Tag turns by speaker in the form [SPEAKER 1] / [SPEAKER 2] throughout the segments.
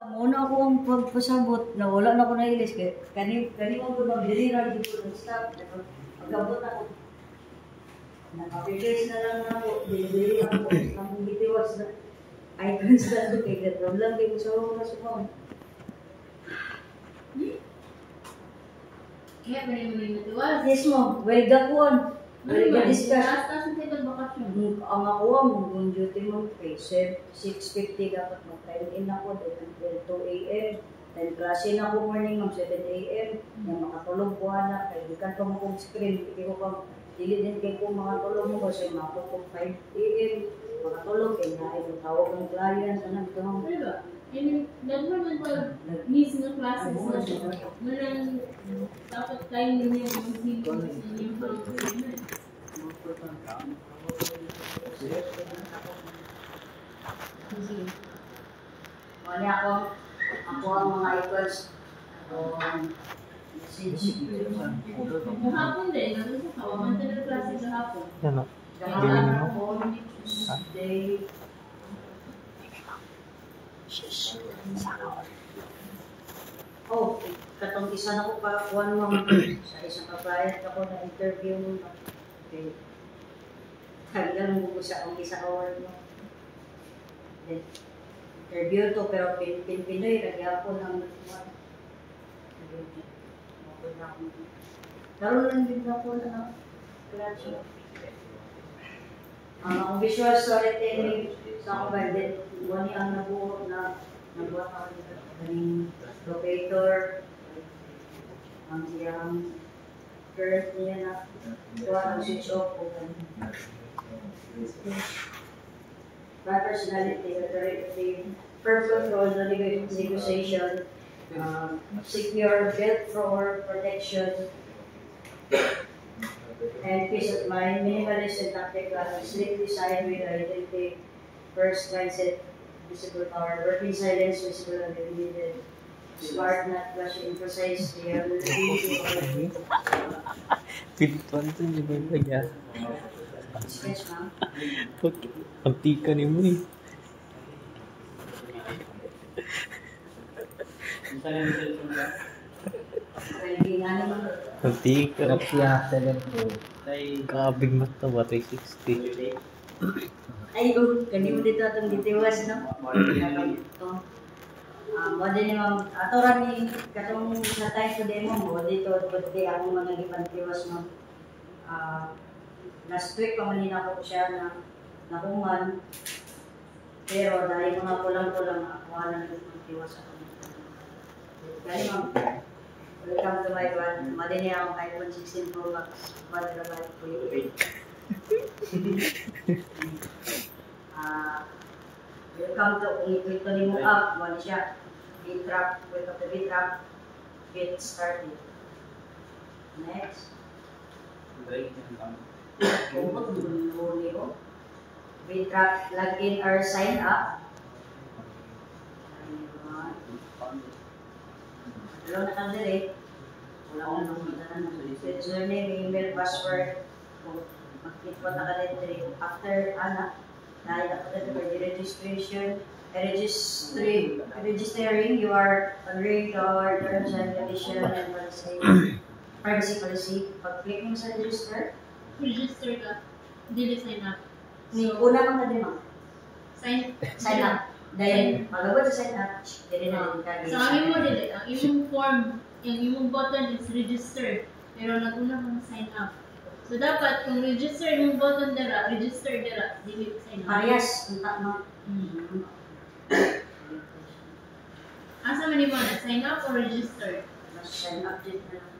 [SPEAKER 1] Muna ako ang pagpasabot na wala na ako nailis. Kani mo ko magdilira dito ng staff. Pagkabot ako. Nakapipis na lang ako. Dili ako. Ang bitiwas na. Icons na ito. Kaya problem kayo sa mga sumang.
[SPEAKER 2] Kaya ba rin mo yung natiwas?
[SPEAKER 1] Yes mo. Well, gapon. Well, ga-discuss.
[SPEAKER 2] Taas ng tayo bakasyon.
[SPEAKER 1] Ang ako ang duty mo kay 6:50 dapat mag-time in ako until 2 a.m. Then klase na ako morning ng 7 a.m. Yung makatulog ko na kay di ka mo kong screen. Hindi ko pang dili din kay kung makatulog mo kasi mako kung 5 a.m. makatulog kay na yung tawag ng client na nagtawag.
[SPEAKER 2] Diba? And naman pag miss ng classes na manang dapat tayo niya yung sino yung pag-usapan.
[SPEAKER 1] Wala ako ang mga icons. Message.
[SPEAKER 2] Hapon din, nandun sa kawaman tayo ng klase sa hapon.
[SPEAKER 3] Ano?
[SPEAKER 1] Hapon, day. Oh, katong isa na ko pa kuan mo sa isang kabayan ako na interview mo. Okay. Tagal mo ko sa akong isa hour mo. Then, interview to pero Pinoy nagyapon ang karon lang din ako na klase. Ang visual storytelling sa kabayan wani ang nabuo na nagbuhat ako ng locator ang siyang current niya na kuha ang switch off o by personality, the purpose of the negotiation, secure belt for protection and peace of mind, minimalist and tactical, sleep design with identity, first mindset, visible power, working silence, visible and limited, smart, not flashy, imprecise, the ability
[SPEAKER 3] Pintuan to, di ba kaya?
[SPEAKER 1] sketch, ma'am.
[SPEAKER 3] Antika ni mo eh.
[SPEAKER 1] Hindi nga naman.
[SPEAKER 3] Antika.
[SPEAKER 4] Kapsiya, 7 po.
[SPEAKER 3] Kabig mata ba? 360.
[SPEAKER 1] Ay, kanimo dito atong gitiwas, no? Mo din ma'am, ato ra ni katong sa time ko demo mo dito pwede ako mga gipantiwas mo. Last week pa man ko siya na nakuman. Pero dahil mga kulang-kulang ako na nagpantiwas ako. Kaya ma'am, welcome to my one. Madini ako iPhone 16 Pro Max. Madalabat po yun. Welcome to kung ito ni mo up, wala siya. Beat trap, welcome to beat trap. Get started. Next. Beat trap, login or sign up. Hello na kang direct. Wala akong nangyayaran. Username, email, password. Mag-click po na ka direct. After, dahil ako for the registration, registering, you are agreeing to our terms and conditions and privacy policy. Pag-click mo sa register,
[SPEAKER 2] Register ka. Dili sign up.
[SPEAKER 1] una kang na din, ma'am.
[SPEAKER 2] Sign
[SPEAKER 1] up. Dahil, magabot sa sign up, dili na din ka.
[SPEAKER 2] Sa ang imo dili, ang imong form, yung imong button is register. Pero naguna kang sign up. So dapat kung register yung button dira, register dira, dili sign up.
[SPEAKER 1] Parehas, unta mo.
[SPEAKER 2] Asa man mo na sign up or register?
[SPEAKER 1] Sign up din na lang.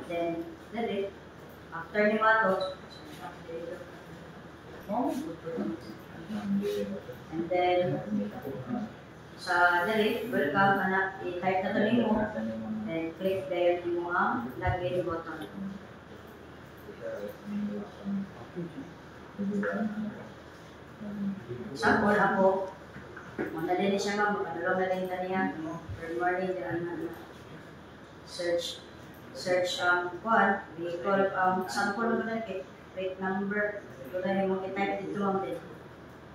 [SPEAKER 1] Then, dali. After ni Mato, and then, sa dali, welcome, anak, i-type na ito mo, then click there mo ang login button. Sample ako, madali siya ma'am, makadalaw na rin niya, good morning, search one, vehicle, sample mo na plate number, ito na yung type dito ma'am din.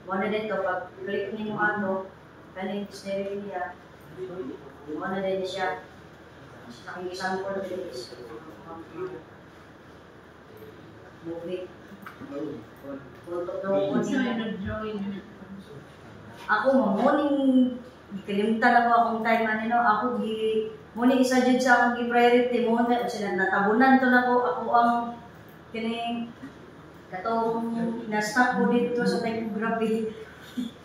[SPEAKER 1] Muna dito, pag click niyo ano, kaning steering niya, muna din siya. Sa isang call is movie.
[SPEAKER 2] So, nag-drawing na.
[SPEAKER 1] Ako morning kalimutan ako akong time ano ako morning isa jud sa akong priority mo sila natabunan to nako ako ang kining katong na-stop ko dito sa typography.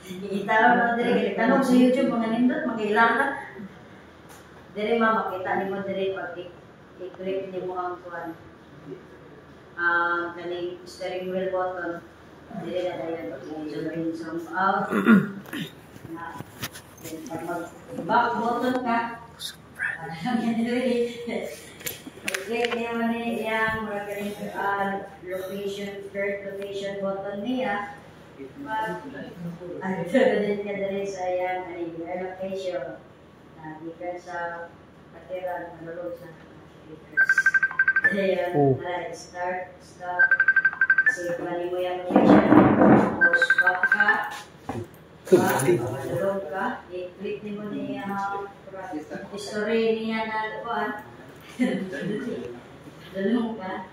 [SPEAKER 1] Italaw na dire tanong sa YouTube mga nindot magkailangan dire makita nimo dire pag i-click nimo ang kuan kaning steering wheel button. Dire na dayon i-zoom zoom out na back button ka click niya man yang magaling location third location button niya ang din ka dire sa yang location gikan sa katira nalulog sa computers dire start stop. Kasi bali mo yung location, tapos back ka, dalog ka, i-click mo niya history niya na kuhan, dalog ka,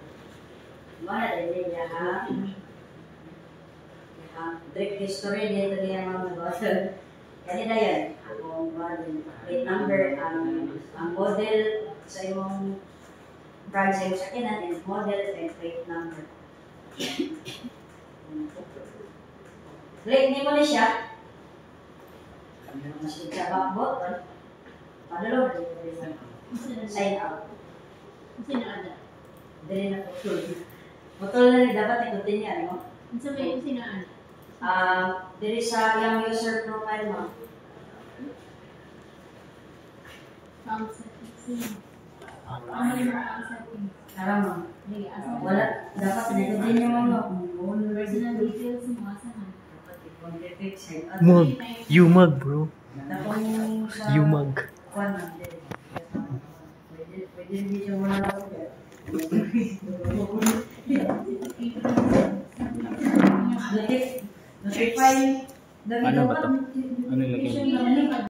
[SPEAKER 1] mana din niya direct history niya ito niya mga button. Kanina yan, akong plate number, ang model sa imong brand sa imong sakinan, and model and plate number. Click niyo mo na siya. Mas sa back button. Padulog. Sign out.
[SPEAKER 2] Sino ada?
[SPEAKER 1] Dili na putol. Putol na rin dapat ikutin niya. No?
[SPEAKER 2] Sino may sino ada?
[SPEAKER 1] Dili sa yung user profile mo.
[SPEAKER 2] Account settings. Ano yung account settings?
[SPEAKER 1] Aram mo. Wala. Dapat ikutin niyo mo.
[SPEAKER 2] Personal details mo, asahan.
[SPEAKER 3] Mug. Umag, bro.
[SPEAKER 1] Tapos sa...
[SPEAKER 3] Umag.
[SPEAKER 1] Kuan na. Pwede hindi siya wala ako dyan. Notify.
[SPEAKER 3] Ano ba to?